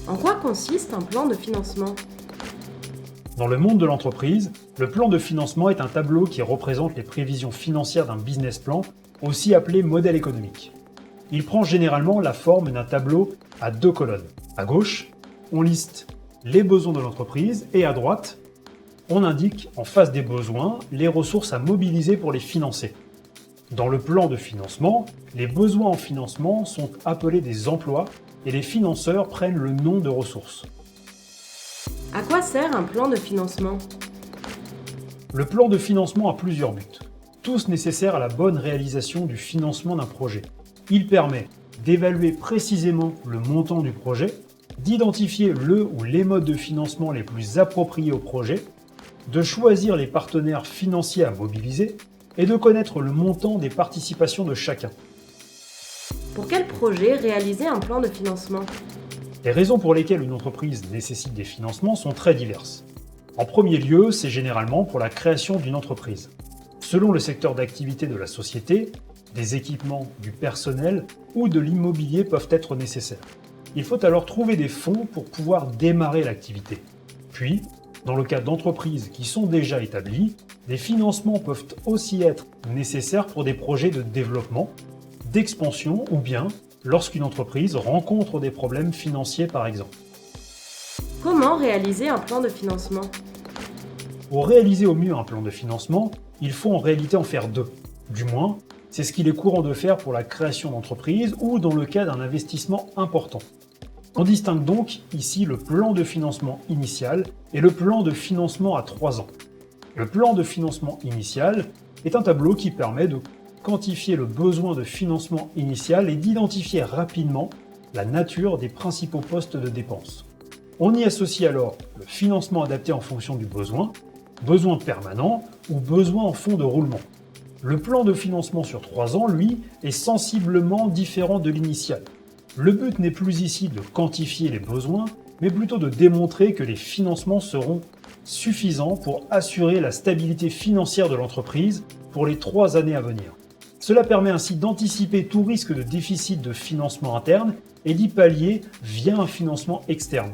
En quoi consiste un plan de financement? Dans le monde de l'entreprise, le plan de financement est un tableau qui représente les prévisions financières d'un business plan, aussi appelé modèle économique. Il prend généralement la forme d'un tableau à deux colonnes. À gauche, on liste les besoins de l'entreprise et à droite, on indique en face des besoins les ressources à mobiliser pour les financer. Dans le plan de financement, les besoins en financement sont appelés des emplois et les financeurs prennent le nom de ressources. À quoi sert un plan de financement? Le plan de financement a plusieurs buts, tous nécessaires à la bonne réalisation du financement d'un projet. Il permet d'évaluer précisément le montant du projet, d'identifier le ou les modes de financement les plus appropriés au projet, de choisir les partenaires financiers à mobiliser et de connaître le montant des participations de chacun. Pour quel projet réaliser un plan de financement? Les raisons pour lesquelles une entreprise nécessite des financements sont très diverses. En premier lieu, c'est généralement pour la création d'une entreprise. Selon le secteur d'activité de la société, des équipements, du personnel ou de l'immobilier peuvent être nécessaires. Il faut alors trouver des fonds pour pouvoir démarrer l'activité. Puis, dans le cas d'entreprises qui sont déjà établies, des financements peuvent aussi être nécessaires pour des projets de développement, d'expansion ou bien lorsqu'une entreprise rencontre des problèmes financiers par exemple. Comment réaliser un plan de financement? Pour réaliser au mieux un plan de financement, il faut en réalité en faire deux. Du moins, c'est ce qu'il est courant de faire pour la création d'entreprise ou dans le cas d'un investissement important. On distingue donc ici le plan de financement initial et le plan de financement à 3 ans. Le plan de financement initial est un tableau qui permet de quantifier le besoin de financement initial et d'identifier rapidement la nature des principaux postes de dépenses. On y associe alors le financement adapté en fonction du besoin, besoin permanent ou besoin en fonds de roulement. Le plan de financement sur 3 ans, lui, est sensiblement différent de l'initial. Le but n'est plus ici de quantifier les besoins, mais plutôt de démontrer que les financements seront suffisants pour assurer la stabilité financière de l'entreprise pour les 3 années à venir. Cela permet ainsi d'anticiper tout risque de déficit de financement interne et d'y pallier via un financement externe.